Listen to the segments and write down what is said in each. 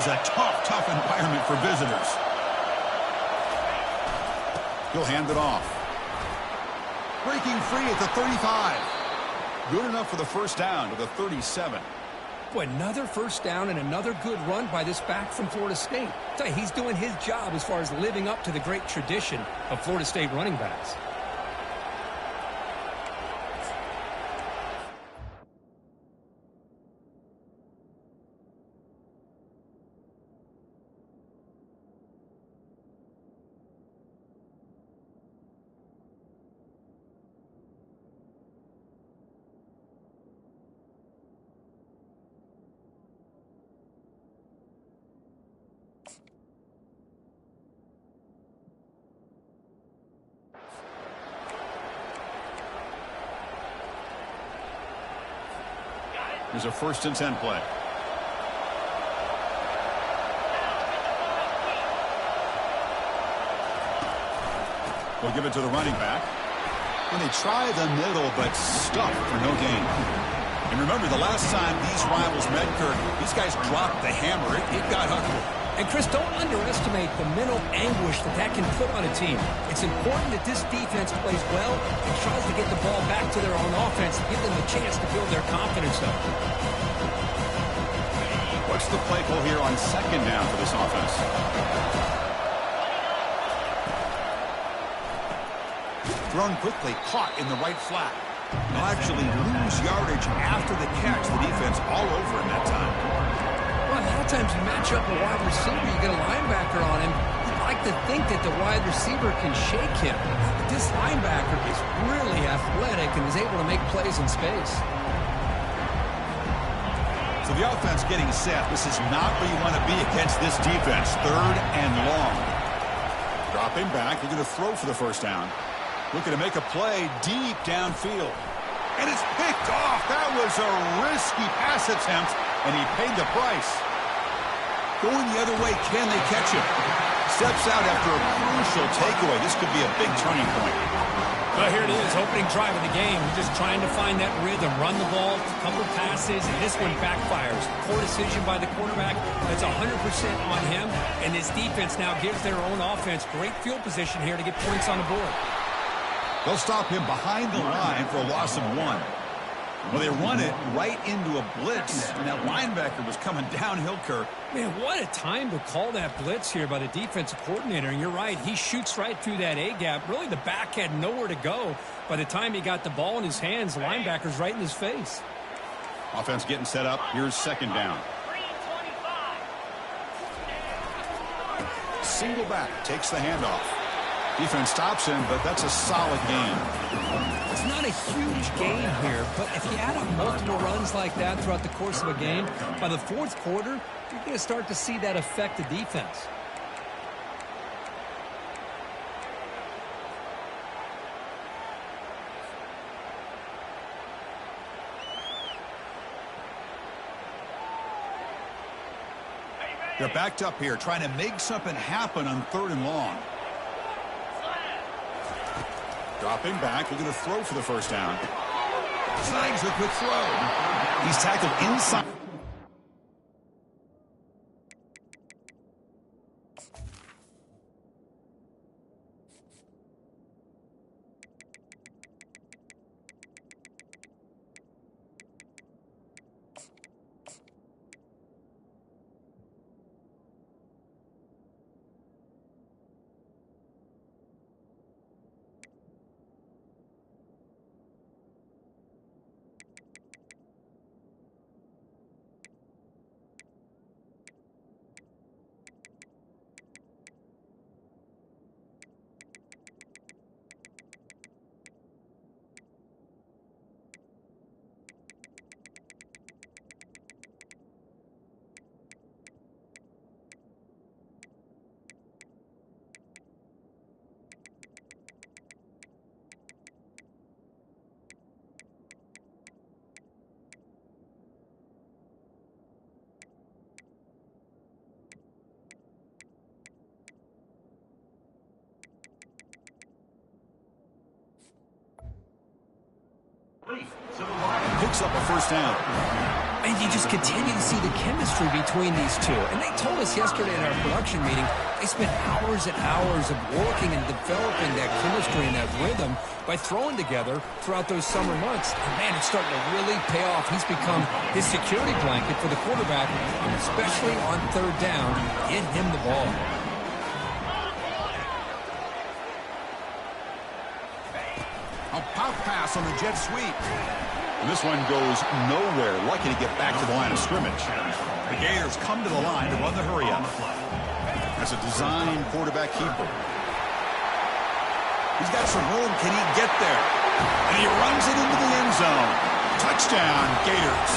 It's a tough, tough environment for visitors. He'll hand it off. Breaking free at the 35. Good enough for the first down to the 37. Boy, another first down and another good run by this back from Florida State. I tell you, he's doing his job as far as living up to the great tradition of Florida State running backs. Here's a 1st and 10 play. We'll give it to the running back. And they try the middle, but stuck for no gain. And remember, the last time these rivals met, Kirk, these guys dropped the hammer. It got ugly. And, Chris, don't underestimate the mental anguish that can put on a team. It's important that this defense plays well and tries to get the ball back to their own offense and give them a chance to build their confidence up. What's the play call here on 2nd down for this offense? Thrown quickly, caught in the right flat. They'll actually lose yardage after the catch. The defense all over in that time. Well, a lot of times you match up a wide receiver, you get a linebacker on him. You'd like to think that the wide receiver can shake him. But this linebacker is really athletic and is able to make plays in space. So the offense getting set. This is not where you want to be against this defense. 3rd and long. Dropping back. They're going to throw for the first down. Looking to make a play deep downfield. And it's picked off. That was a risky pass attempt. And he paid the price. Going the other way, can they catch him? Steps out after a crucial takeaway. This could be a big turning point. Well, here it is, opening drive of the game. Just trying to find that rhythm, run the ball, a couple passes, and this one backfires. Poor decision by the quarterback. That's 100% on him. And this defense now gives their own offense great field position here to get points on the board. They'll stop him behind the line for a loss of 1. Well, they run it right into a blitz, and that linebacker was coming downhill, Kirk. Man, what a time to call that blitz here by the defensive coordinator. And you're right, he shoots right through that A-gap. Really, the back had nowhere to go. By the time he got the ball in his hands, the linebacker's right in his face. Offense getting set up. Here's 2nd down. Single back, takes the handoff. Defense stops him, but that's a solid gain. It's not a huge gain here, but if you add up multiple runs like that throughout the course of a game, by the 4th quarter, you're going to start to see that affect the defense. They're backed up here, trying to make something happen on 3rd and long. Dropping back, looking to throw for the first down. Snags a quick throw. He's tackled inside. Picks up a first down. And you just continue to see the chemistry between these two. And they told us yesterday in our production meeting, they spent hours and hours of working and developing that chemistry and that rhythm by throwing together throughout those summer months. And, man, it's starting to really pay off. He's become his security blanket for the quarterback, and especially on third down, get him the ball. A pop pass on the jet sweep. And this one goes nowhere. Lucky to get back to the line of scrimmage. The Gators come to the line to run the hurry-up. That's a design quarterback keeper. He's got some room. Can he get there? And he runs it into the end zone. Touchdown, Gators.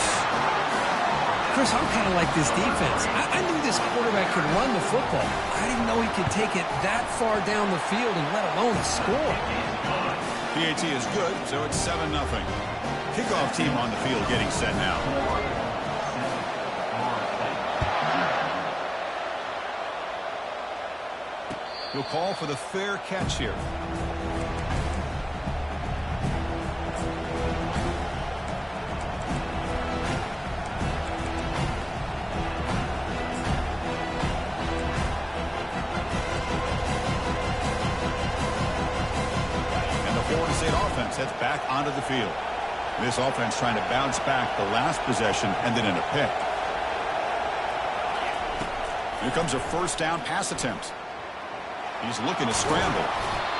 Chris, I'm kind of like this defense. I knew this quarterback could run the football. I didn't know he could take it that far down the field and let alone score. PAT is good, so it's 7-0. Kickoff team on the field getting set now. He'll call for the fair catch here. And the Florida State offense heads back onto the field. This offense trying to bounce back the last possession and then in a pick. Here comes a first down pass attempt. He's looking to scramble.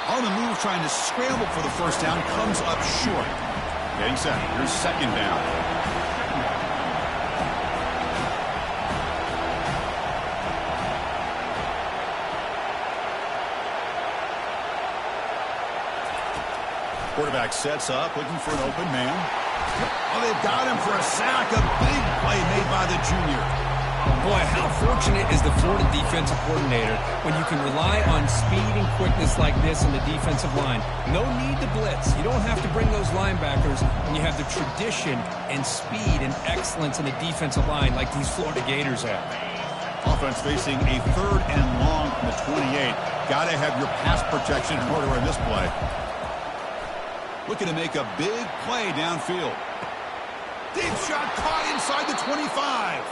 On the move, trying to scramble for the first down, comes up short. Getting set. Here's second down. Quarterback sets up, looking for an open man. Oh, they've got him for a sack. A big play made by the junior. Boy, how fortunate is the Florida defensive coordinator when you can rely on speed and quickness like this on the defensive line. No need to blitz. You don't have to bring those linebackers when you have the tradition and speed and excellence in the defensive line like these Florida Gators have. Offense facing a third and long from the 28. Got to have your pass protection in order in this play. Looking to make a big play downfield. Deep shot caught inside the 25.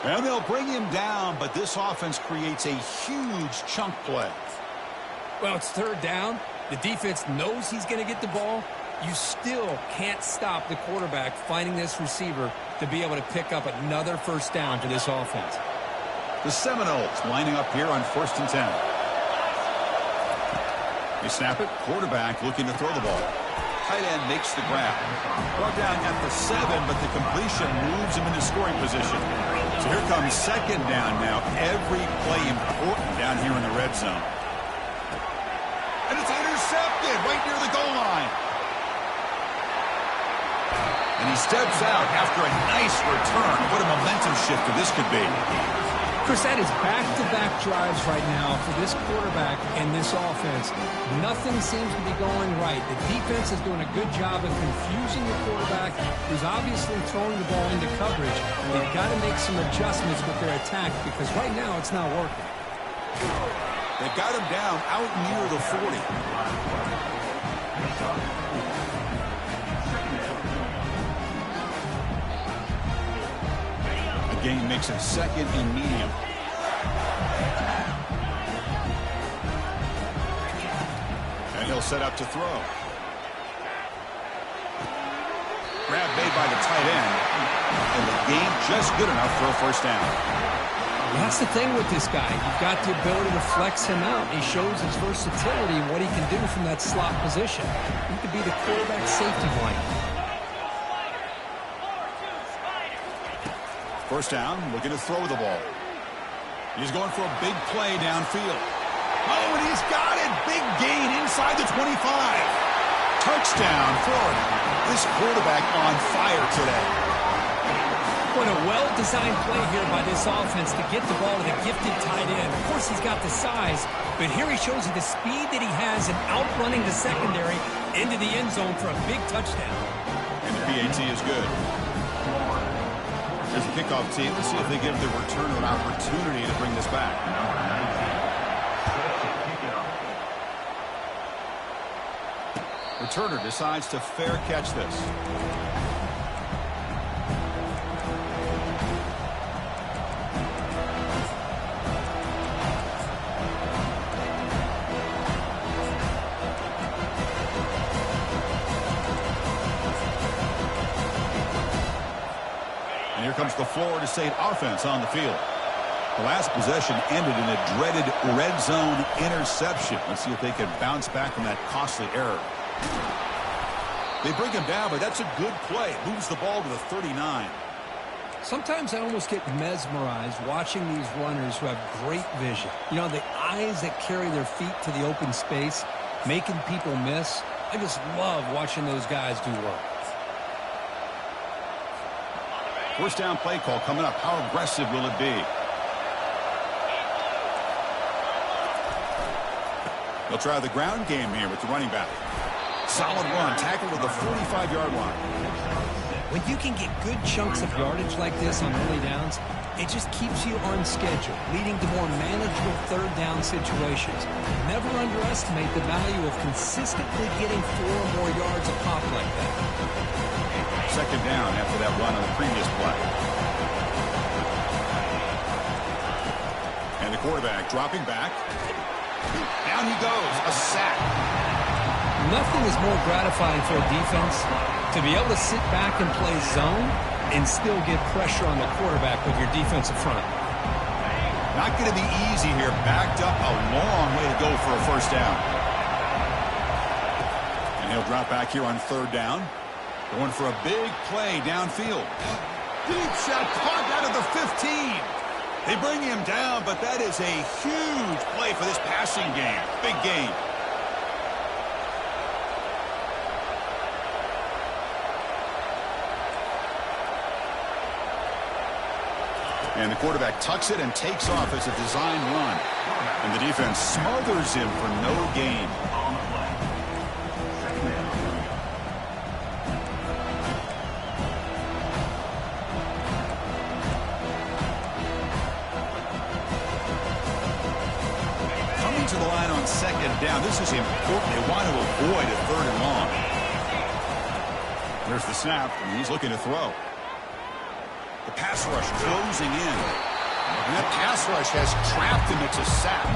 And they'll bring him down, but this offense creates a huge chunk play. Well, it's third down. The defense knows he's going to get the ball. You still can't stop the quarterback finding this receiver to be able to pick up another first down for this offense. The Seminoles lining up here on 1st and 10. They snap it. Quarterback looking to throw the ball. Tight end makes the grab. Brought down at the 7, but the completion moves him into scoring position. So here comes second down now. Every play important down here in the red zone. And it's intercepted right near the goal line. And he steps out after a nice return. What a momentum shifter this could be. Chris, that is back-to-back drives right now for this quarterback and this offense. Nothing seems to be going right. The defense is doing a good job of confusing the quarterback, who's obviously throwing the ball into coverage. They've got to make some adjustments with their attack because right now it's not working. They've got him down out near the 40. Gain makes it second and medium. And he'll set up to throw. Grab made by the tight end. And the gain just good enough for a first down. That's the thing with this guy. You've got the ability to flex him out. He shows his versatility and what he can do from that slot position. He could be the quarterback safety blanket. First down, looking to throw the ball. He's going for a big play downfield. Oh, and he's got it. Big gain inside the 25. Touchdown, Florida. This quarterback on fire today. What a well-designed play here by this offense to get the ball to the gifted tight end. Of course, he's got the size, but here he shows you the speed that he has in outrunning the secondary into the end zone for a big touchdown. And the PAT is good. There's the kickoff team. Let's see if they give the returner an opportunity to bring this back. Returner decides to fair catch this. runs the floor to State offense on the field. The last possession ended in a dreaded red zone interception. Let's see if they can bounce back from that costly error. They bring him down, but that's a good play. Moves the ball to the 39. Sometimes I almost get mesmerized watching these runners who have great vision. You know, the eyes that carry their feet to the open space, making people miss. I just love watching those guys do work. First down play call coming up. How aggressive will it be? They'll try the ground game here with the running back. Solid run, tackled at the 45-yard line. When you can get good chunks of yardage like this on early downs, it just keeps you on schedule, leading to more manageable third down situations. Never underestimate the value of consistently getting 4 or more yards a pop like that. Second down after that run on the previous play. And the quarterback dropping back. Down he goes, a sack. Nothing is more gratifying for a defense to be able to sit back and play zone and still get pressure on the quarterback with your defensive front. Not going to be easy here. Backed up a long way to go for a first down. And he'll drop back here on third down. Going for a big play downfield. Deep shot caught out of the 15. They bring him down, but that is a huge play for this passing game. Big game. And the quarterback tucks it and takes off as a design run. And the defense smothers him for no gain. Coming to the line on second down. This is important. They want to avoid a third and long. There's the snap, and he's looking to throw. The pass rush closing in. And that pass rush has trapped him. It's a sack.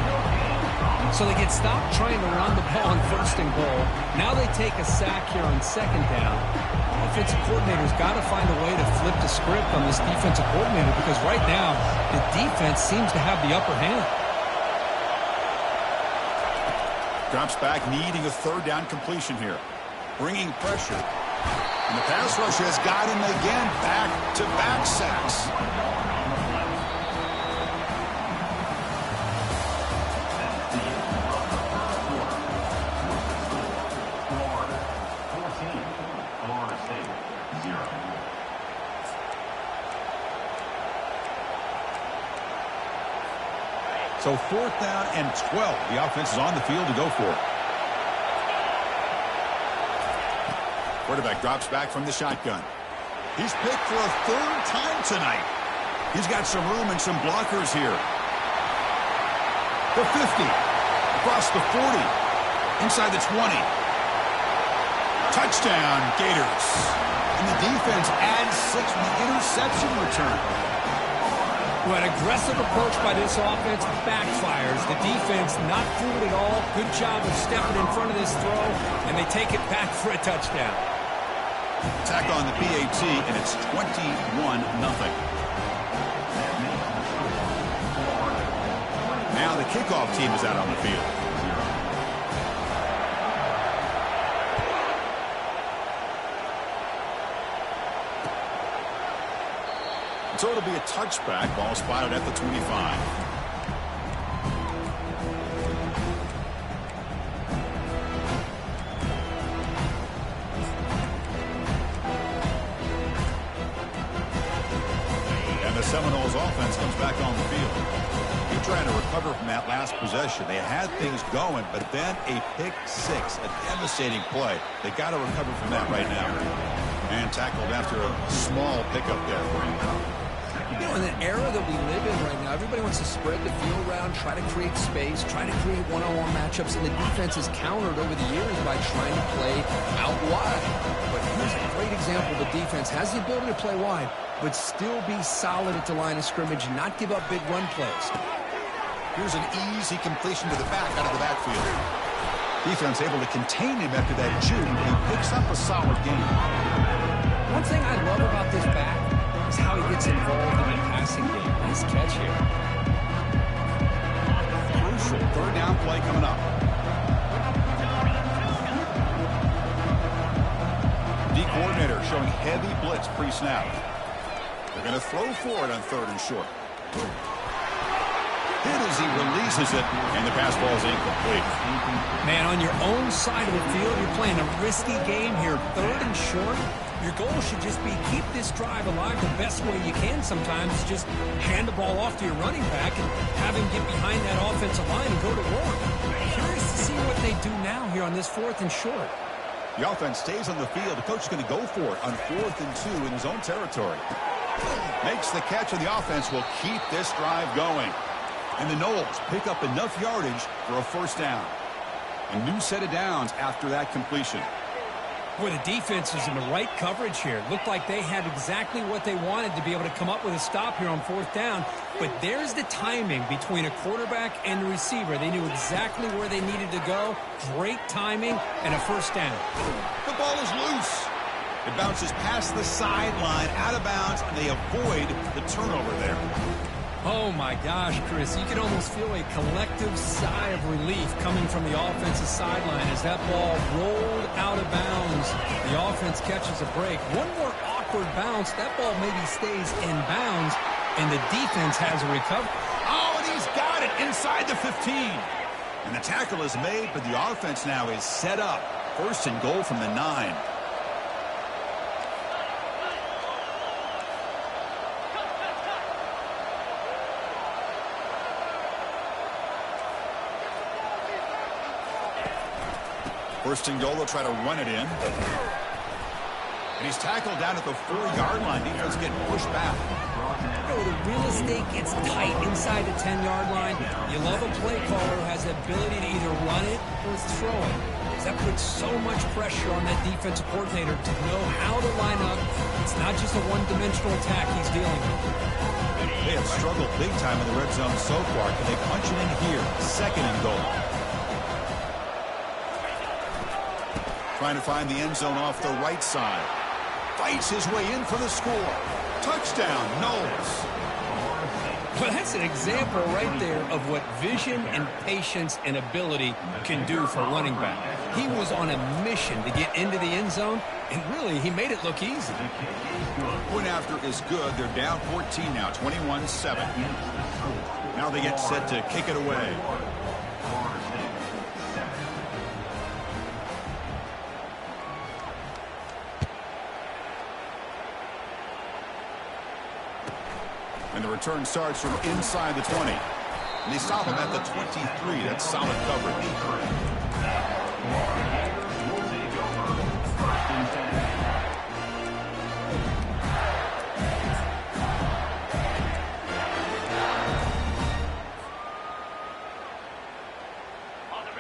So they get stopped trying to run the ball on first and goal. Now they take a sack here on second down. Offensive coordinator's got to find a way to flip the script on this defensive coordinator because right now the defense seems to have the upper hand. Drops back, needing a third down completion here. Bringing pressure. And the pass rush has got him again. Back-to-back sacks. So fourth down and 12. The offense is on the field to go for it. Quarterback drops back from the shotgun. He's picked for a third time tonight. He's got some room and some blockers here. The 50. Across the 40. Inside the 20. Touchdown, Gators. And the defense adds 6 with the interception return. Well, an aggressive approach by this offense backfires. The defense not fooled at all. Good job of stepping in front of this throw, and they take it back for a touchdown. Attack on the PAT, and it's 21-0. Now the kickoff team is out on the field. So it'll be a touchback. Ball spotted at the 25. Seminoles offense comes back on the field. You're trying to recover from that last possession. They had things going, but then a pick six, a devastating play. They got to recover from that right now. And tackled after a small pickup there. You know, in the era that we live in right now, everybody wants to spread the field around, try to create space, try to create one-on-one matchups, and the defense has countered over the years by trying to play out wide. But here's a great example. The defense has the ability to play wide, but still be solid at the line of scrimmage and not give up big run plays. Here's an easy completion to the back out of the backfield. Defense able to contain him after that juke. He picks up a solid game. One thing I love about this back, is how he gets involved in the passing game. Nice catch here. Crucial third down play coming up. D coordinator showing heavy blitz pre-snap. They're going to throw for it on 3rd and short. Hit as he releases it, and the pass ball is incomplete. Man, on your own side of the field, you're playing a risky game here. 3rd and short. Your goal should just be keep this drive alive the best way you can sometimes. Just hand the ball off to your running back and have him get behind that offensive line and go to work. Curious to see what they do now here on this 4th and short. The offense stays on the field. The coach is going to go for it on 4th and 2 in his own territory. Makes the catch, and the offense will keep this drive going. And the Noles pick up enough yardage for a 1st down. A new set of downs after that completion. Boy, the defense is in the right coverage here. Looked like they had exactly what they wanted to be able to come up with a stop here on 4th down. But there's the timing between a quarterback and the receiver. They knew exactly where they needed to go. Great timing and a 1st down. The ball is loose. It bounces past the sideline, out of bounds, and they avoid the turnover there. Oh, my gosh, Chris. You can almost feel a collective sigh of relief coming from the offensive sideline as that ball rolled out of bounds. The offense catches a break. One more awkward bounce. That ball maybe stays in bounds, and the defense has a recovery. Oh, and he's got it inside the 15. And the tackle is made, but the offense now is set up. 1st and goal from the 9. First and goal, they'll try to run it in. And he's tackled down at the 4-yard line. Defense getting pushed back. You know, the real estate gets tight inside the 10-yard line. You love a play caller who has the ability to either run it or throw it. That puts so much pressure on that defensive coordinator to know how to line up. It's not just a one-dimensional attack he's dealing with. They have struggled big time in the red zone so far. Can they punch it in here? 2nd and goal. Trying to find the end zone off the right side. Fights his way in for the score. Touchdown, Noles. Well, that's an example right there of what vision and patience and ability can do for a running back. He was on a mission to get into the end zone, and really, he made it look easy. Point after is good. They're down 14 now, 21-7. Now they get set to kick it away. And the return starts from inside the 20. And they stop him at the 23. That's solid coverage.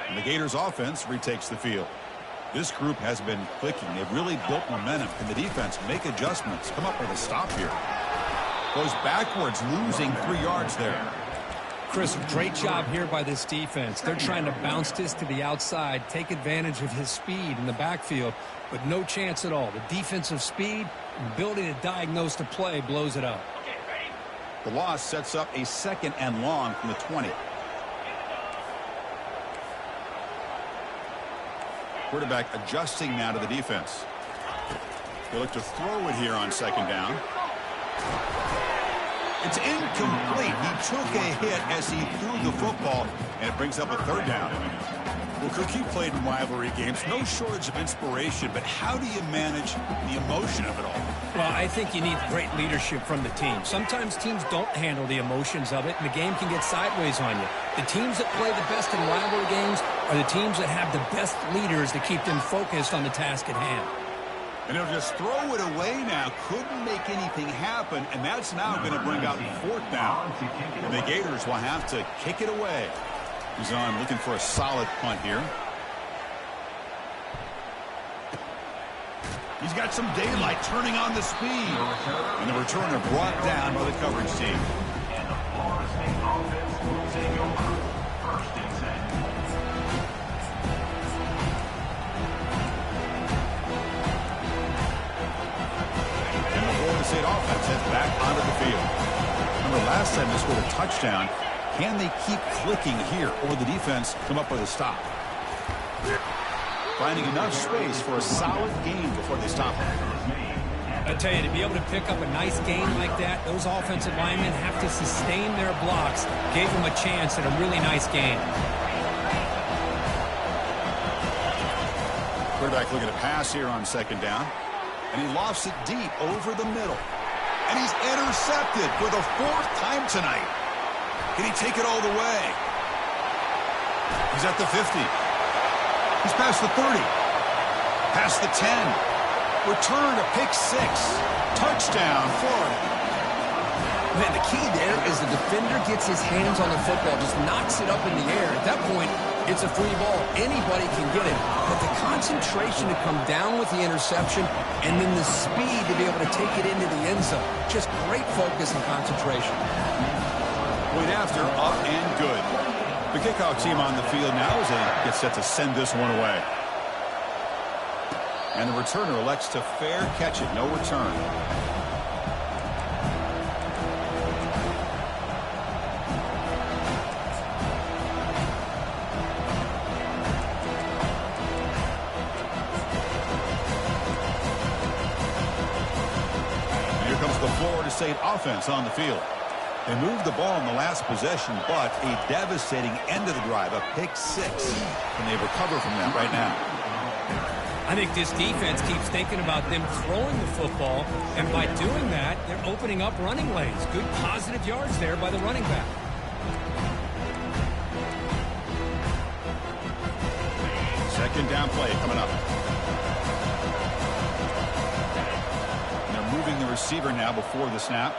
And the Gators offense retakes the field. This group has been clicking. They've really built momentum. Can the defense make adjustments? Come up with a stop here. Goes backwards, losing 3 yards there. Chris, great job here by this defense. They're trying to bounce this to the outside, take advantage of his speed in the backfield, but no chance at all. The defensive speed, ability to diagnose the play, blows it up. The loss sets up a 2nd and long from the 20. Quarterback adjusting now to the defense. They look to throw it here on 2nd down. It's incomplete. He took a hit as he threw the football, and it brings up a 3rd down. Well, Cook, he played in rivalry games. No shortage of inspiration, but how do you manage the emotion of it all? Well, I think you need great leadership from the team. Sometimes teams don't handle the emotions of it, and the game can get sideways on you. The teams that play the best in rivalry games are the teams that have the best leaders to keep them focused on the task at hand. And he'll just throw it away now. Couldn't make anything happen, and that's now going to bring out 4th down. And the Gators will have to kick it away. He's on looking for a solid punt here. He's got some daylight turning on the speed. And the returner brought down by the coverage team. State offense heads back touchdown. Can they keep clicking here, or the defense come up with a stop? Finding enough space for a solid gain before they stop it. I tell you, to be able to pick up a nice gain like that, those offensive linemen have to sustain their blocks. Gave them a chance at a really nice gain. Quarterback looking to pass here on second down. And he lofts it deep over the middle. And he's intercepted for the 4th time tonight. Can he take it all the way? He's at the 50. He's past the 30. Past the 10. Return to pick 6. Touchdown, Florida. Man, the key there is the defender gets his hands on the football, just knocks it up in the air. At that point, it's a free ball. Anybody can get it. But the concentration to come down with the interception and then the speed to be able to take it into the end zone. Just great focus and concentration. Point after, up and good. The kickoff team on the field now as they get set to send this one away. And the returner elects to fair catch it. No return. And here comes the Florida State offense on the field. They moved the ball in the last possession, but a devastating end of the drive, a pick 6. Can they recover from that right now? I think this defense keeps thinking about them throwing the football, and by doing that, they're opening up running lanes. Good positive yards there by the running back. Second down play coming up. And they're moving the receiver now before the snap.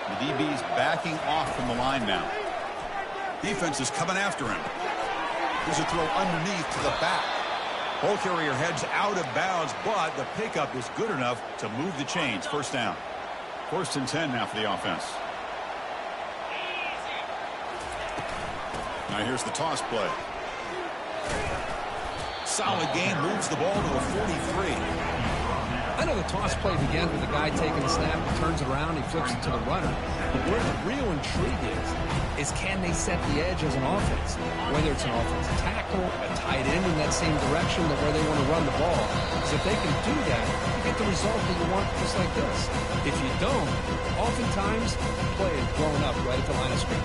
The DB's backing off from the line now. Defense is coming after him. There's a throw underneath to the back. Ball carrier heads out of bounds, but the pickup is good enough to move the chains. First down. 1st and 10 now for the offense. Now here's the toss play. Solid gain, moves the ball to the 43. I know the toss play begins with the guy taking the snap, he turns it around, he flips it to the runner. But where the real intrigue is can they set the edge as an offense? Whether it's an offensive tackle, a tight end in that same direction that where they want to run the ball. Because if they can do that, you get the result that you want just like this. If you don't, oftentimes, the play is blown up right at the line of scrimmage.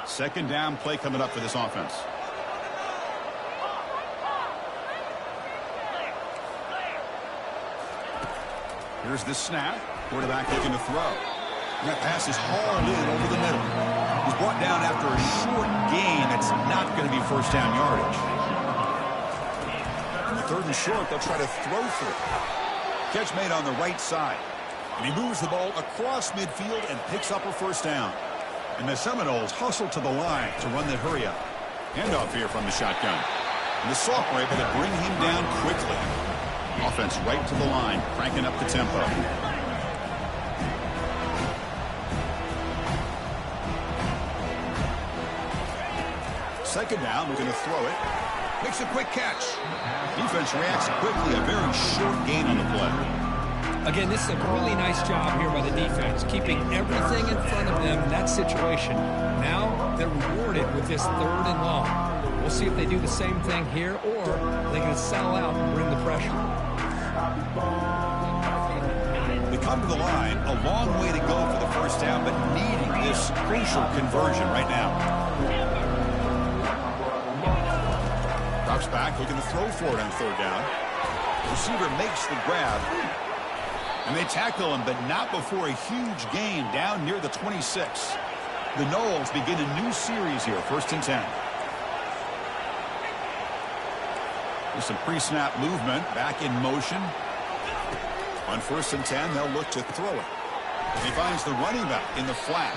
Second down play coming up for this offense. Here's the snap. Quarterback looking to throw. And that pass is hauled in over the middle. He's brought down after a short gain. That's not going to be first down yardage. On the 3rd and short, they'll try to throw for it. Catch made on the right side. And he moves the ball across midfield and picks up a first down. And the Seminoles hustle to the line to run the hurry up. Handoff here from the shotgun. And the Sauk were able to bring him down quickly. Offense right to the line, cranking up the tempo. Second down, looking to throw it. Makes a quick catch. Defense reacts quickly, a very short gain on the play. Again, this is a really nice job here by the defense, keeping everything in front of them in that situation. Now they're rewarded with this 3rd and long. We'll see if they do the same thing here, or they're going to settle out and bring the pressure. They come to the line, a long way to go for the first down, but needing this crucial conversion right now. Drops back, looking to throw for it on 3rd down. Receiver makes the grab. And they tackle him, but not before a huge gain down near the 26. The Noles begin a new series here, 1st and 10. There's some pre-snap movement, back in motion. On 1st and 10, they'll look to throw it. And he finds the running back in the flat.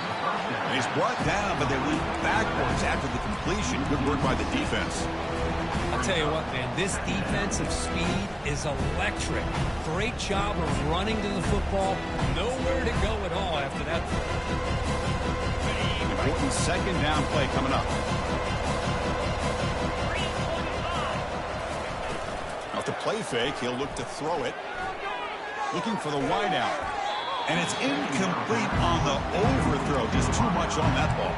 And he's brought down, but they went backwards after the completion. Good work by the defense. I'll tell you what, man, this defensive speed is electric. Great job of running to the football. Nowhere to go at all after that. Important second down play coming up. Off the play fake, he'll look to throw it. Looking for the wide out. And it's incomplete on the overthrow. Just too much on that ball.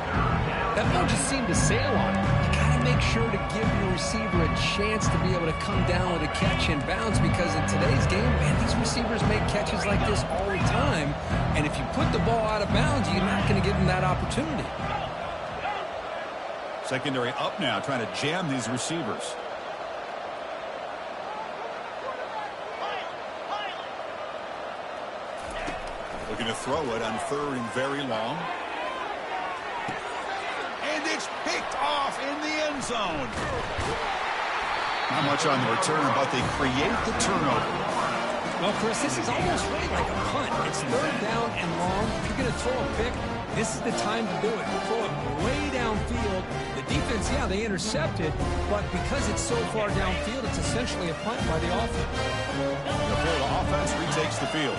That ball just seemed to sail on it. You got to make sure to give your receiver a chance to be able to come down with a catch and bounce, because in today's game, man, these receivers make catches like this all the time. And if you put the ball out of bounds, you're not going to give them that opportunity. Secondary up now, trying to jam these receivers. Looking to throw it on 3rd and very long. And it's picked off in the end zone. Not much on the return, but they create the turnover. Well, Chris, this is almost really like a punt. It's 3rd down and long. If you're going to throw a pick, this is the time to do it. Throw it way downfield. The defense, yeah, they intercepted, but because it's so far downfield, it's essentially a punt by the offense. The Florida offense retakes the field.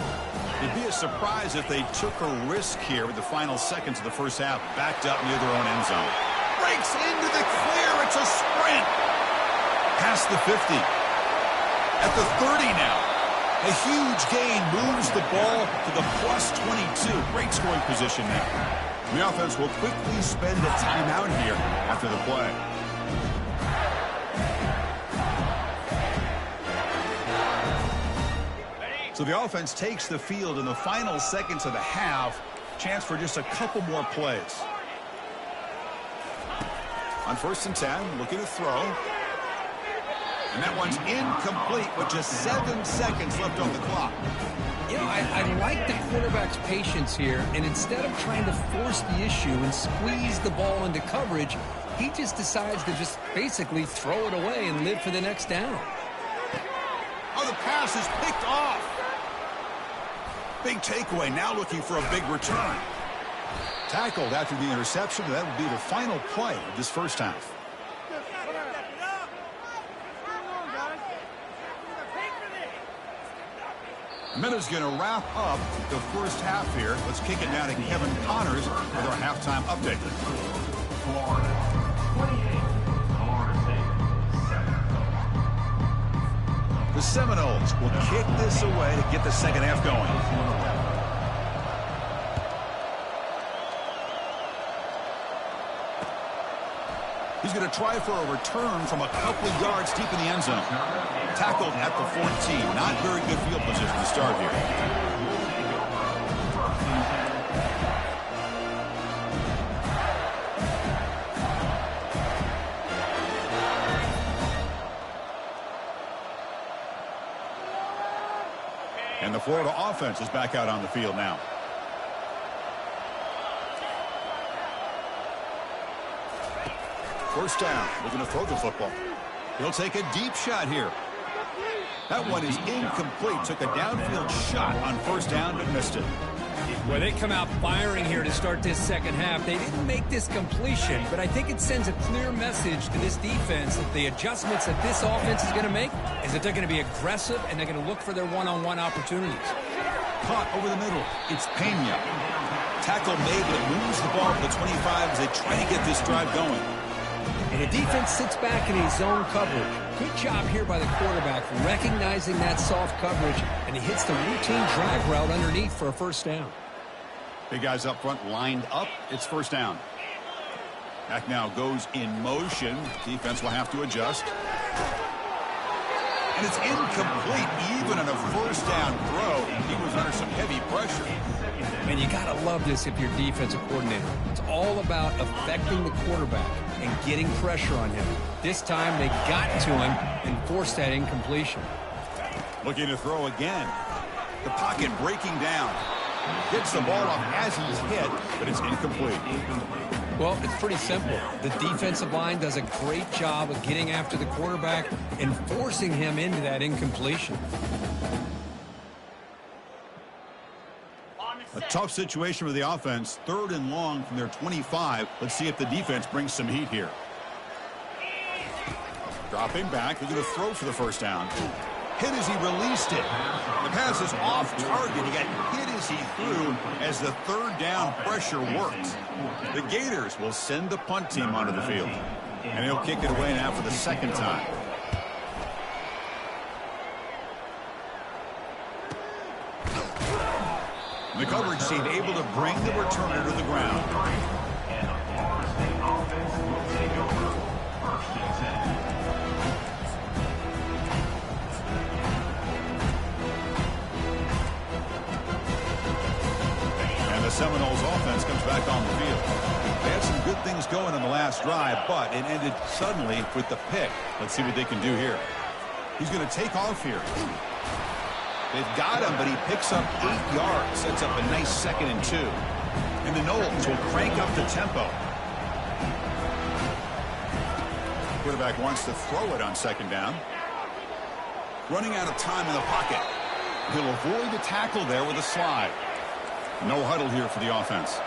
It'd be a surprise if they took a risk here with the final seconds of the first half, backed up near their own end zone. Breaks into the clear. It's a sprint. Past the 50. At the 30 now. A huge gain moves the ball to the plus 22. Great scoring position now. The offense will quickly spend a timeout here after the play. So the offense takes the field in the final seconds of the half. Chance for just a couple more plays. On 1st and 10, looking to throw. And that one's incomplete with just 7 seconds left on the clock. You know, I like the quarterback's patience here, and instead of trying to force the issue and squeeze the ball into coverage, he just decides to just basically throw it away and live for the next down. Oh, the pass is picked off. Big takeaway, now looking for a big return. Tackled after the interception, that will be the final play of this first half. Minute's going to wrap up the first half here. Let's kick it down to Kevin Connors with our halftime update. The Seminoles will kick this away to get the second half going. He's going to try for a return from a couple of yards deep in the end zone. Tackled at the 14. Not very good field position to start here. And the Florida offense is back out on the field now. First down. We're going to throw the football. He'll take a deep shot here. That one is incomplete. Took a downfield shot on first down but missed it. Well, they come out firing here to start this second half. They didn't make this completion, but I think it sends a clear message to this defense that the adjustments that this offense is going to make is that they're going to be aggressive and they're going to look for their one-on-one opportunities. Caught over the middle. It's Pena. Tackle made, but moves the ball to the 25 as they try to get this drive going. And the defense sits back in a zone coverage. Good job here by the quarterback recognizing that soft coverage, and he hits the routine drag route underneath for a first down. Big guys up front lined up. It's first down. Back now goes in motion. Defense will have to adjust. And it's incomplete even on a first down throw. He was under some heavy pressure. And you got to love this if you're defensive coordinator. It's all about affecting the quarterback and getting pressure on him. This time they got to him and forced that incompletion. Looking to throw again. The pocket breaking down. Gets the ball off as he's hit, but it's incomplete. Well, it's pretty simple. The defensive line does a great job of getting after the quarterback and forcing him into that incompletion. A tough situation for the offense. 3rd and long from their 25. Let's see if the defense brings some heat here. Dropping back. They're going to throw for the first down. Hit as he released it. The pass is off target. He got hit as he threw as the 3rd down pressure works. The Gators will send the punt team onto the field. And he'll kick it away now for the second time. The coverage team able to bring the returner to the ground. And the Seminoles offense comes back on the field. They had some good things going in the last drive, but it ended suddenly with the pick. Let's see what they can do here. He's going to take off here. They've got him, but he picks up 8 yards. Sets up a nice 2nd and 2. And the Noles will crank up the tempo. Quarterback wants to throw it on 2nd down. Running out of time in the pocket. He'll avoid the tackle there with a slide. No huddle here for the offense.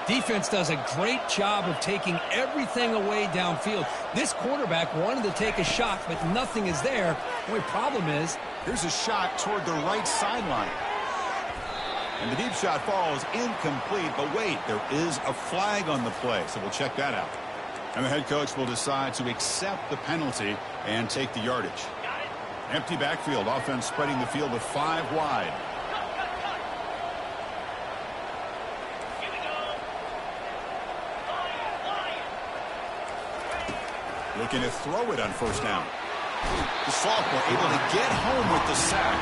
Defense does a great job of taking everything away downfield. This quarterback wanted to take a shot, but nothing is there. The only problem is, here's a shot toward the right sideline. And the deep shot falls incomplete, but wait, there is a flag on the play, so we'll check that out. And the head coach will decide to accept the penalty and take the yardage. Empty backfield, offense spreading the field with 5 wide. Looking to throw it on 1st down. The sophomore able to get home with the sack.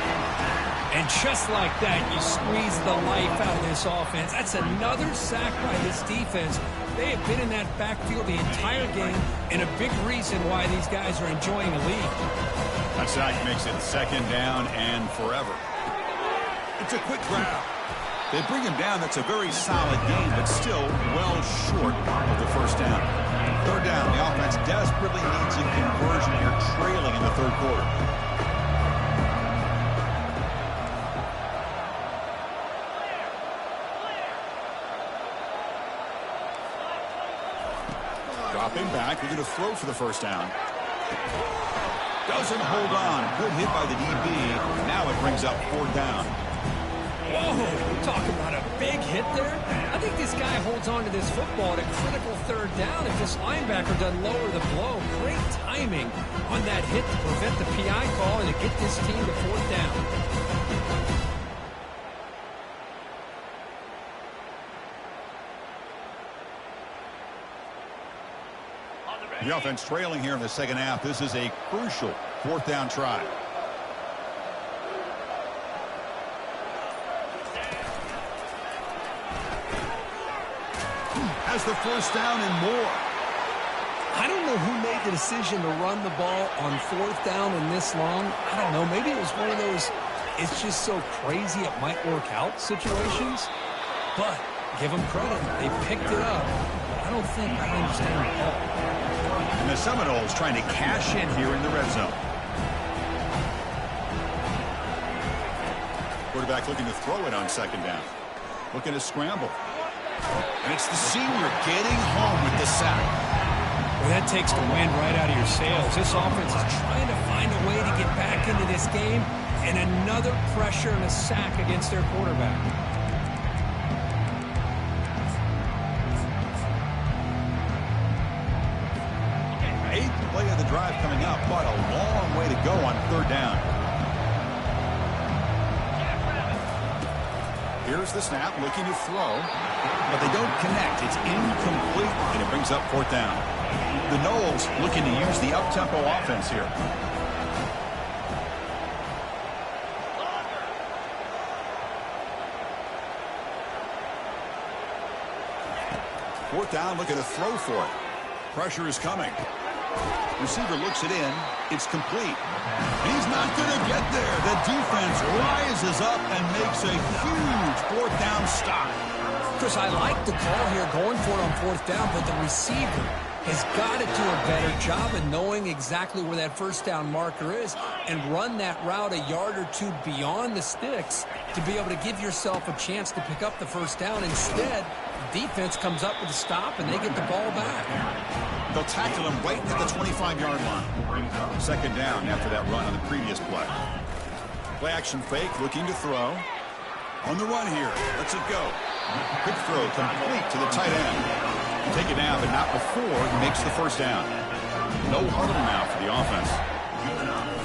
And just like that, you squeeze the life out of this offense. That's another sack by this defense. They have been in that backfield the entire game, and a big reason why these guys are enjoying the lead. That sack makes it 2nd down and forever. It's a quick grab. They bring him down. That's a very solid game, but still well short of the 1st down. 3rd down. The offense desperately needs a conversion here, trailing in the 3rd quarter. Dropping back. We're going to throw for the 1st down. Doesn't hold on. Good hit by the DB. Now it brings up 4th down. Whoa, talk about a big hit there. I think this guy holds on to this football at a critical 3rd down if this linebacker doesn't lower the blow. Great timing on that hit to prevent the PI call and to get this team to 4th down. The offense trailing here in the 2nd half. This is a crucial 4th down try. Has the 1st down and more. I don't know who made the decision to run the ball on 4th down in this long. I don't know. Maybe it was one of those it's just so crazy it might work out situations. But give them credit. They picked it up. I don't think I understand the call. And the Seminoles trying to cash in here in the red zone. Quarterback looking to throw it on 2nd down. Looking to scramble. And it's the senior getting home with the sack. Well, that takes the wind right out of your sails. This offense is trying to find a way to get back into this game, and another pressure and a sack against their quarterback. Eighth play of the drive coming up, but a long way to go on 3rd down. Here's the snap, looking to throw, but they don't connect. It's incomplete, and it brings up 4th down. The Noles looking to use the up-tempo offense here. Fourth down, looking to throw for it. Pressure is coming. Receiver looks it in. It's complete. He's not going to get there. The defense rises up and makes a huge 4th down stop. Chris, I like the call here going for it on 4th down, but the receiver has got to do a better job of knowing exactly where that 1st down marker is and run that route a yard or 2 beyond the sticks to be able to give yourself a chance to pick up the 1st down. Instead, defense comes up with a stop and they get the ball back. They'll tackle him right at the 25-yard line. 2nd down after that run on the previous play. Play action fake, looking to throw. On the run here. Lets it go. Quick throw complete to the tight end. Take it down, but not before he makes the 1st down. No huddle now for the offense.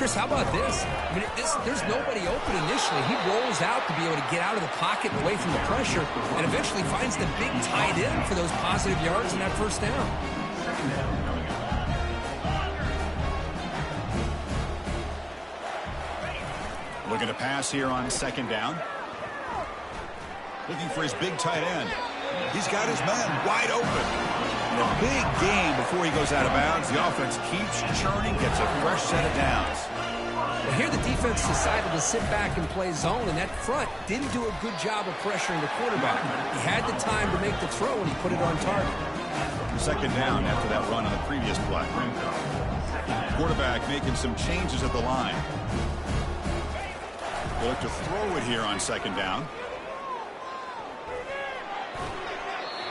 Chris, how about this? I mean, there's nobody open initially. He rolls out to be able to get out of the pocket and away from the pressure, and eventually finds the big tight end for those positive yards and that first down. Looking to pass here on second down. Looking for his big tight end. He's got his man wide open. And a big gain before he goes out of bounds. The offense keeps churning, gets a fresh set of downs. Well, here the defense decided to sit back and play zone, and that front didn't do a good job of pressuring the quarterback. He had the time to make the throw, and he put it on target. Second down after that run on the previous play. Quarterback making some changes at the line. They look to throw it here on second down.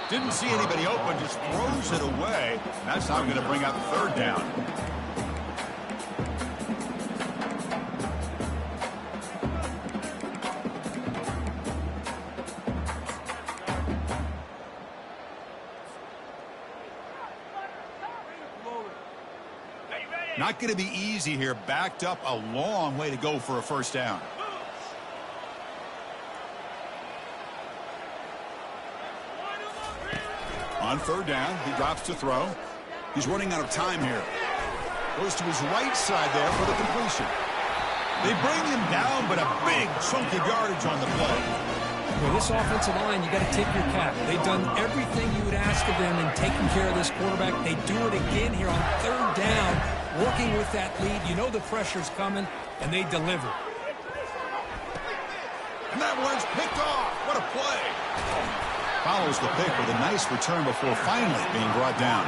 Didn't see anybody open, just throws it away. That's how I'm going to bring up third down. Not going to be easy here. Backed up a long way to go for a first down. On third down, he drops to throw. He's running out of time here. Goes to his right side there for the completion. They bring him down, but a big chunk of yardage on the play. Well, this offensive line, you got to tip your cap. They've done everything you would ask of them in taking care of this quarterback. They do it again here on third down, working with that lead. You know the pressure's coming, and they deliver. And that one's picked off. What a play. Follows the pick with a nice return before finally being brought down.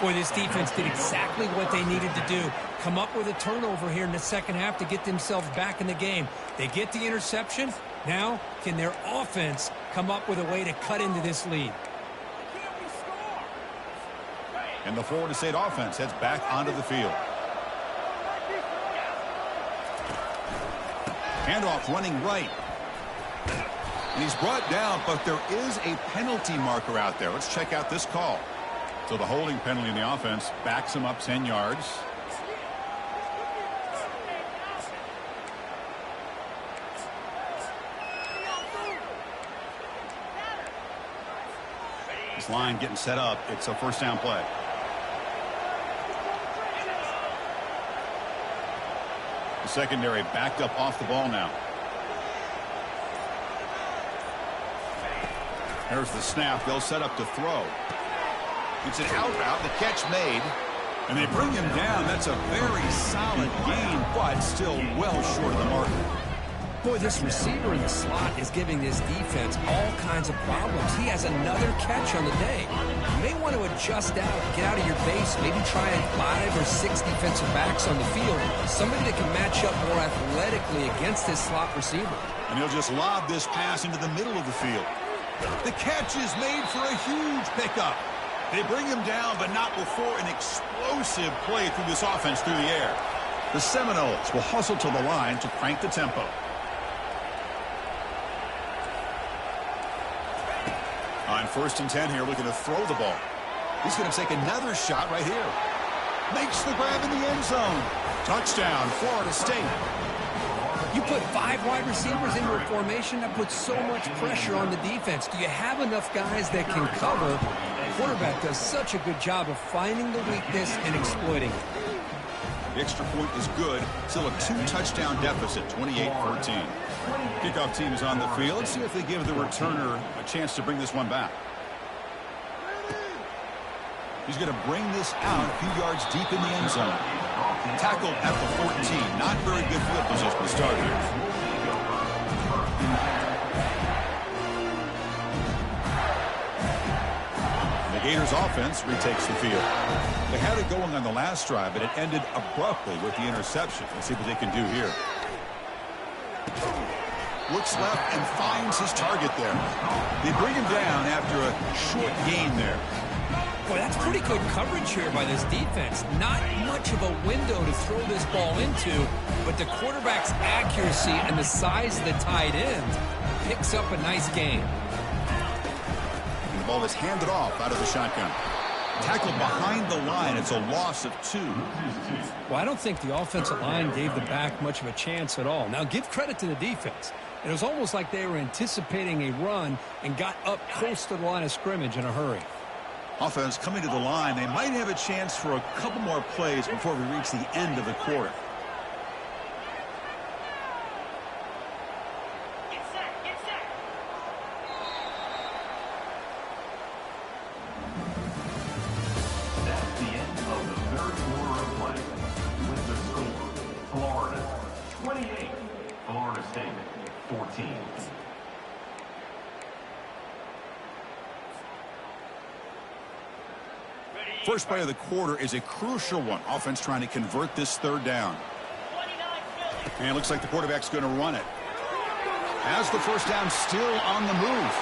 Boy, this defense did exactly what they needed to do. Come up with a turnover here in the second half to get themselves back in the game. They get the interception. Now, can their offense come up with a way to cut into this lead? And the Florida State offense heads back onto the field. Handoff running right. And he's brought down, but there is a penalty marker out there. Let's check out this call. So the holding penalty in the offense backs him up 10 yards. This line getting set up. It's a first down play. The secondary backed up off the ball now. There's the snap. They'll set up to throw. It's an out route. The catch made. And they bring him down. That's a very solid gain, but still well short of the mark. Boy, this receiver in the slot is giving this defense all kinds of problems. He has another catch on the day. You may want to adjust out, get out of your base, maybe try 5 or 6 defensive backs on the field. Somebody that can match up more athletically against this slot receiver. And he'll just lob this pass into the middle of the field. The catch is made for a huge pickup. They bring him down, but not before an explosive play through this offense through the air. The Seminoles will hustle to the line to crank the tempo. On 1st and 10 here, looking to throw the ball. He's going to take another shot right here. Makes the grab in the end zone. Touchdown, Florida State. You put 5 wide receivers into a formation, that puts so much pressure on the defense. Do you have enough guys that can cover? The quarterback does such a good job of finding the weakness and exploiting it. The extra point is good. Still a 2-touchdown deficit, 28-14. Kickoff team is on the field. Let's see if they give the returner a chance to bring this one back. He's going to bring this out a few yards deep in the end zone. Tackled at the 14. Not very good field position to start here. The Gators offense retakes the field. They had it going on the last drive, but it ended abruptly with the interception. Let's see what they can do here. Looks left and finds his target there. They bring him down after a short gain there. Boy, that's pretty good coverage here by this defense. Not much of a window to throw this ball into, but the quarterback's accuracy and the size of the tight end picks up a nice gain. And the ball is handed off out of the shotgun. Tackled behind the line. It's a loss of 2. Well, I don't think the offensive line gave the back much of a chance at all. Now, give credit to the defense. It was almost like they were anticipating a run and got up close to the line of scrimmage in a hurry. Offense coming to the line. They might have a chance for a couple more plays before we reach the end of the quarter. First play of the quarter is a crucial one. Offense trying to convert this 3rd down. And it looks like the quarterback's going to run it. Has the first down, still on the move.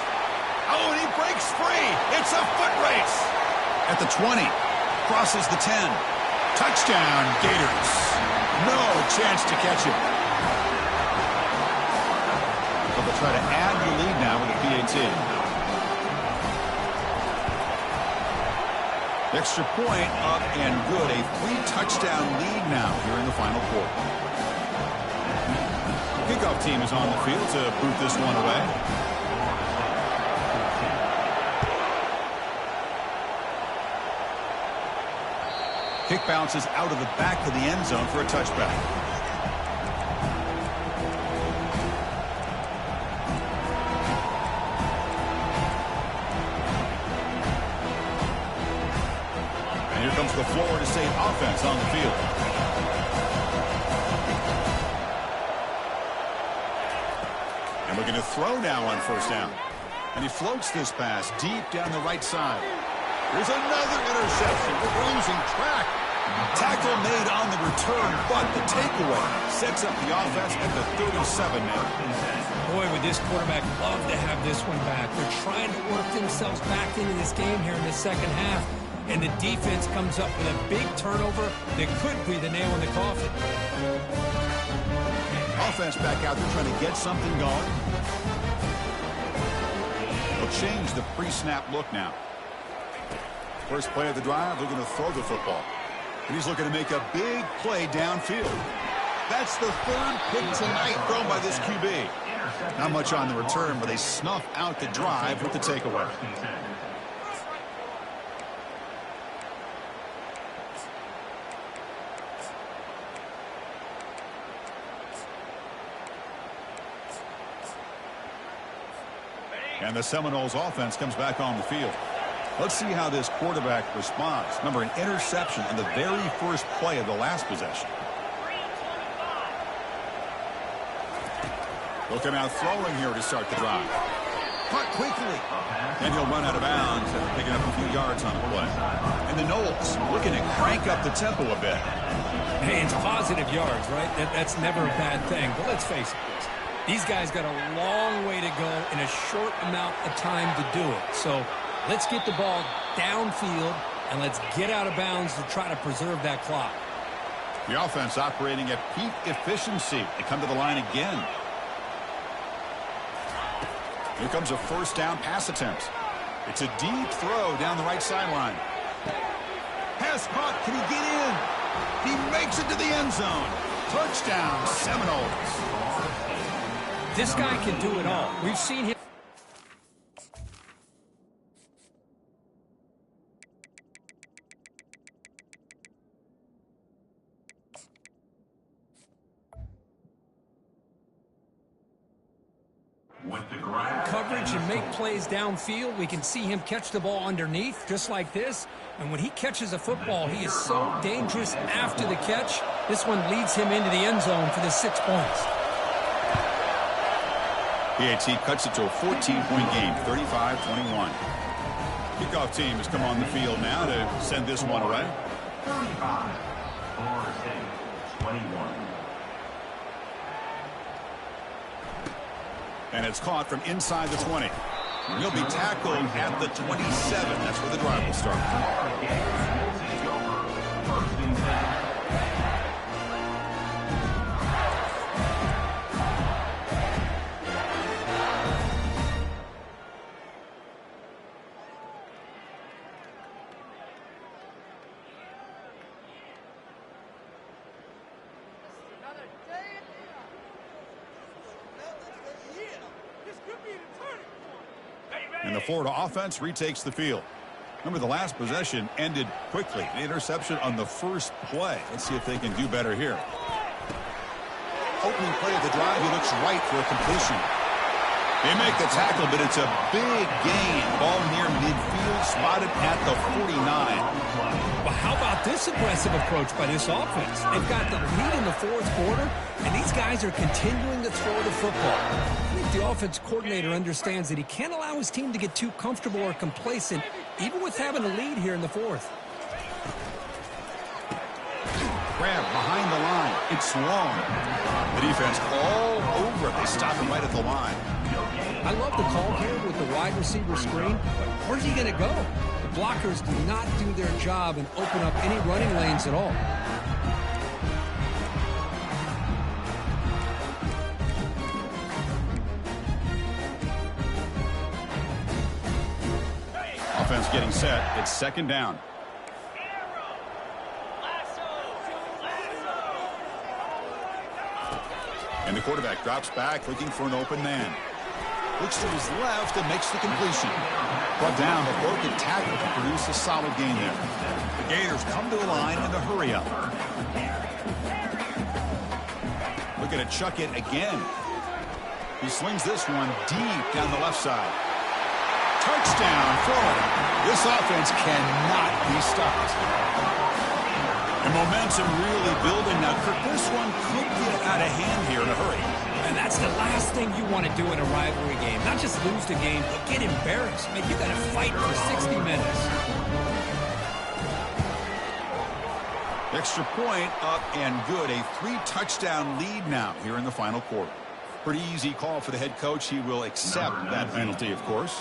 Oh, and he breaks free. It's a foot race. At the 20. Crosses the 10. Touchdown, Gators. No chance to catch him. But they'll try to add the lead now with a PAT. Extra point up and good. A 3-touchdown lead now here in the final quarter. Kickoff team is on the field to boot this one away. Kick bounces out of the back of the end zone for a touchback. The Florida State offense on the field. And looking to throw now on first down. And he floats this pass deep down the right side. There's another interception. We're losing track. Tackle made on the return, but the takeaway sets up the offense at the 37 now. Boy, would this quarterback love to have this one back. They're trying to work themselves back into this game here in the second half. And the defense comes up with a big turnover that could be the nail in the coffin. Offense back out there trying to get something going. They'll change the pre-snap look now. First play of the drive, they're going to throw the football. And he's looking to make a big play downfield. That's the 3rd pick tonight thrown by this QB. Not much on the return, but they snuff out the drive with the takeaway. And the Seminoles offense comes back on the field. Let's see how this quarterback responds. Remember, an interception in the very first play of the last possession. They'll come out throwing here to start the drive. Caught quickly. And he'll run out of bounds after picking up a few yards on the play. And the Noles looking to crank up the tempo a bit. Hey, it's positive yards, right? That's never a bad thing. But let's face it. These guys got a long way to go in a short amount of time to do it. So let's get the ball downfield and let's get out of bounds to try to preserve that clock. The offense operating at peak efficiency. They come to the line again. Here comes a first down pass attempt. It's a deep throw down the right sideline. Pass caught. Can he get in? He makes it to the end zone. Touchdown, Seminoles. This guy can do it all. We've seen him. Coverage and make plays downfield. We can see him catch the ball underneath just like this. And when he catches a football, he is so dangerous after the catch. This one leads him into the end zone for the 6 points. PAT cuts it to a 14-point game, 35-21. Kickoff team has come on the field now to send this one away. 35, Florida State, 21. And it's caught from inside the 20. He'll be tackled at the 27. That's where the drive will start. And the Florida offense retakes the field. Remember, the last possession ended quickly. The interception on the first play. Let's see if they can do better here. Opening play of the drive, he looks right for a completion. They make the tackle, but it's a big gain. Ball near midfield, spotted at the 49. Well, how about this aggressive approach by this offense? They've got the lead in the fourth quarter, and these guys are continuing to throw the football. I think the offense coordinator understands that he can't allow his team to get too comfortable or complacent, even with having a lead here in the fourth. Grab behind the line. It's long. The defense all over it. They stop him right at the line. I love the call here with the wide receiver screen, but where's he going to go? The blockers do not do their job and open up any running lanes at all. Offense getting set. It's second down. And the quarterback drops back, looking for an open man. Looks to his left and makes the completion. Brought down before he could tackle to produce a solid gain there. The Gators come to the line in the hurry-up. Looking to chuck it again. He slings this one deep down the left side. Touchdown, Florida. This offense cannot be stopped. And momentum really building. Now, Kirk, this one could get out of hand here in a hurry. And that's the last thing you want to do in a rivalry game. Not just lose the game, but get embarrassed. Man, you got to fight for 60 minutes. Extra point up and good. A 3-touchdown lead now here in the final quarter. Pretty easy call for the head coach. He will accept that penalty, of course.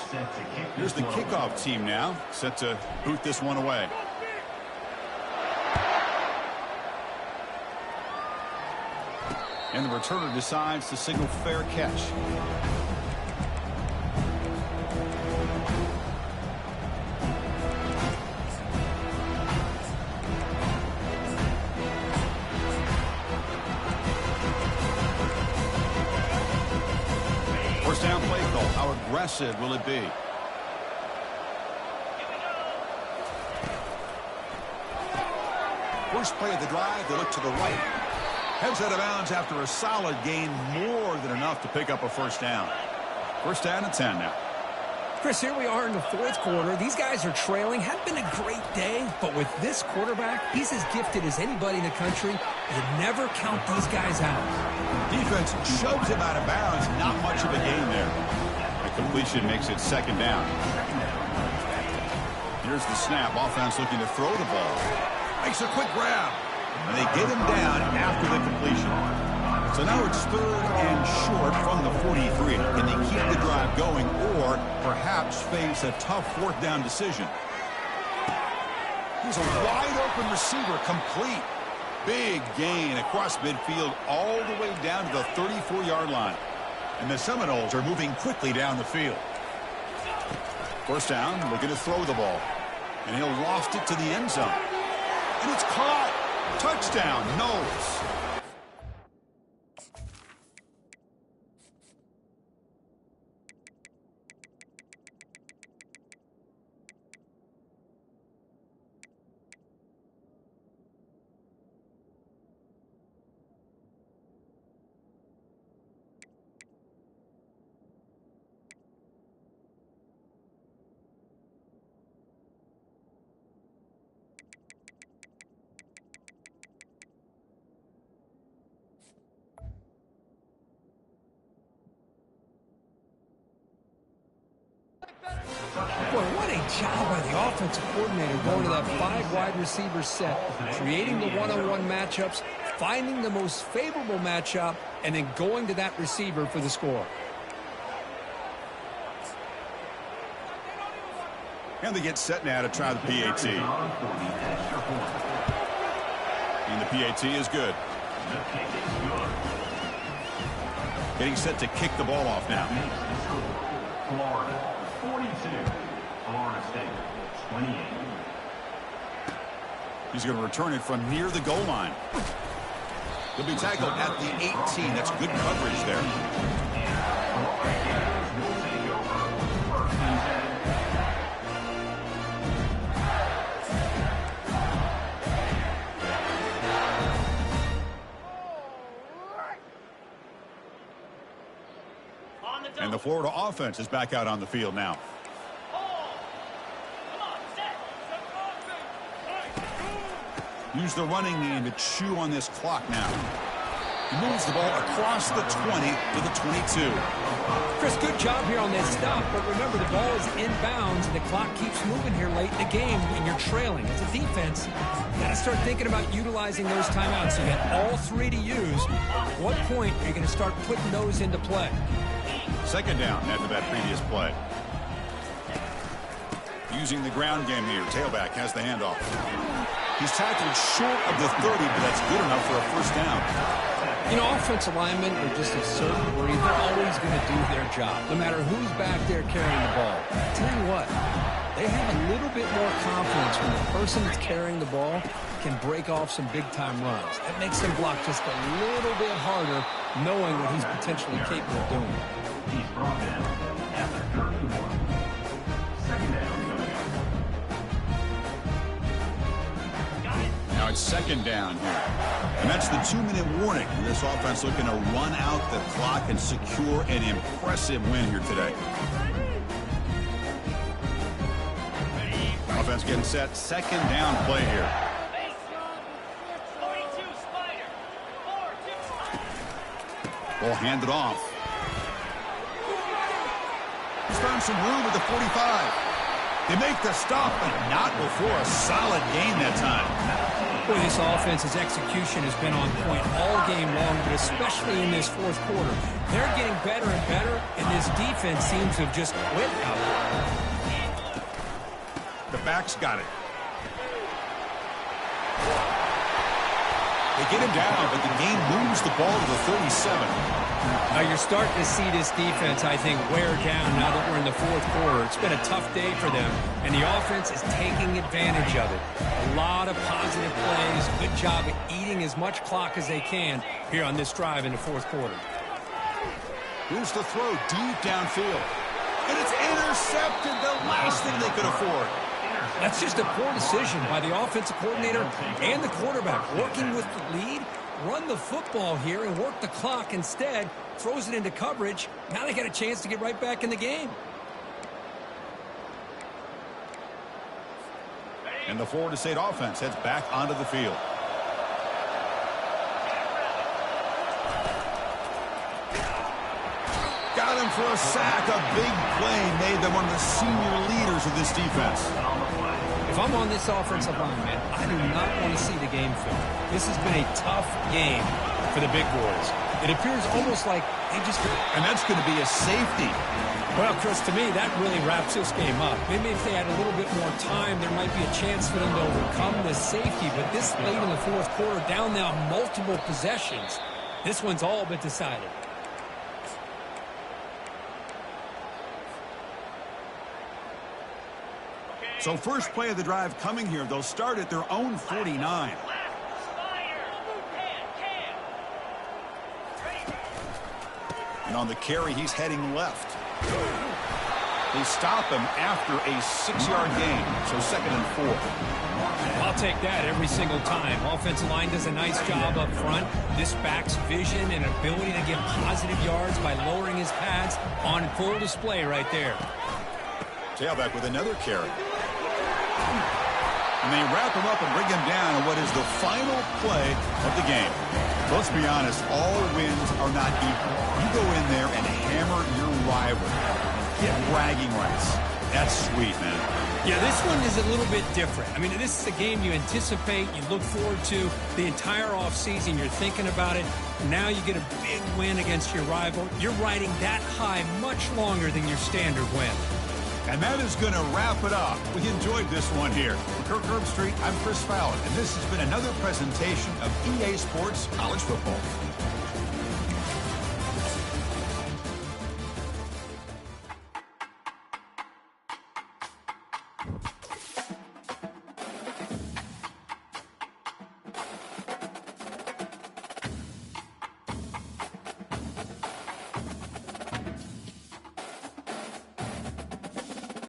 Here's the kickoff team now, set to boot this one away. And the returner decides to signal fair catch. First down play call. How aggressive will it be? First play of the drive, they look to the right. Heads out of bounds after a solid gain, more than enough to pick up a first down. First down and 10 now. Chris, here we are in the fourth quarter. These guys are trailing. Hadn't been a great day, but with this quarterback, he's as gifted as anybody in the country. You never count these guys out. Defense shoves him out of bounds. Not much of a gain there. The completion makes it second down. Here's the snap. Offense looking to throw the ball. Makes a quick grab. And they get him down after the completion. So now it's third and short from the 43. Can they keep the drive going or perhaps face a tough fourth down decision? Here's a wide open receiver, complete. Big gain across midfield all the way down to the 34-yard line. And the Seminoles are moving quickly down the field. First down, looking to throw the ball. And he'll loft it to the end zone. And it's caught. Touchdown, Knowles. Boy, what a job by the offensive coordinator going to that 5 wide receiver set, creating the one-on-one matchups, finding the most favorable matchup, and then going to that receiver for the score. And they get set now to try the PAT. And the PAT is good. Getting set to kick the ball off now. Florida 42, Florida State 28. He's going to return it from near the goal line. He'll be tackled at the 18. That's good coverage there. Will take over first and 10. The Florida offense is back out on the field now. Use the running game to chew on this clock now. He moves the ball across the 20 to the 22. Chris, good job here on that stop, but remember the ball is inbounds and the clock keeps moving here late in the game and you're trailing. As a defense, you got to start thinking about utilizing those timeouts. So you got all three to use. At what point are you going to start putting those into play? Second down after that previous play. Using the ground game here. Tailback has the handoff. He's tackled short of the 30, but that's good enough for a first down. You know, offensive linemen are just a certain breed. They're always going to do their job, no matter who's back there carrying the ball. I tell you what, they have a little bit more confidence when the person that's carrying the ball can break off some big-time runs. That makes them block just a little bit harder, knowing what he's potentially capable of doing. He's brought in at the 31. Second down coming up. Now it's second down here. And that's the 2-minute warning. This offense looking to run out the clock and secure an impressive win here today. Offense getting set. Second down play here. Ball handed off. He's found some room at the 45. They make the stop, but not before a solid gain that time. Boy, this offense's execution has been on point all game long, but especially in this fourth quarter. They're getting better and better, and this defense seems to have just quit out there. The back's got it. They get him down, but the game moves the ball to the 37. Now you're starting to see this defense, I think, wear down now that we're in the fourth quarter. It's been a tough day for them, and the offense is taking advantage of it. A lot of positive plays. Good job at eating as much clock as they can here on this drive in the fourth quarter. Here's the throw deep downfield. And it's intercepted, the last thing they could afford. That's just a poor decision by the offensive coordinator and the quarterback. Working with the lead, run the football here and work the clock instead. Throws it into coverage. Now they got a chance to get right back in the game. And the Florida State offense heads back onto the field. Got him for a sack. A big play made them one of the senior leaders of this defense. If I'm on this offensive line, man, I do not want to see the game film. This has been a tough game for the big boys. It appears almost like they just... And that's going to be a safety. Well, Chris, to me, that really wraps this game up. Maybe if they had a little bit more time, there might be a chance for them to overcome this safety. But this late in the fourth quarter, down now multiple possessions, this one's all but decided. So first play of the drive coming here. They'll start at their own 49. And on the carry, he's heading left. They stop him after a 6-yard gain. So 2nd and 4. I'll take that every single time. Offensive line does a nice job up front. This back's vision and ability to get positive yards by lowering his pads on full display right there. Tailback with another carry. And they wrap him up and bring him down in what is the final play of the game. Let's be honest, all wins are not equal. You go in there and hammer your rival. Get bragging rights. That's sweet, man. Yeah, this one is a little bit different. I mean, this is a game you anticipate, you look forward to the entire offseason. You're thinking about it. Now you get a big win against your rival. You're riding that high much longer than your standard win. And that is going to wrap it up. We enjoyed this one here. From Kirk Herbstreit, I'm Chris Fowler, and this has been another presentation of EA Sports College Football.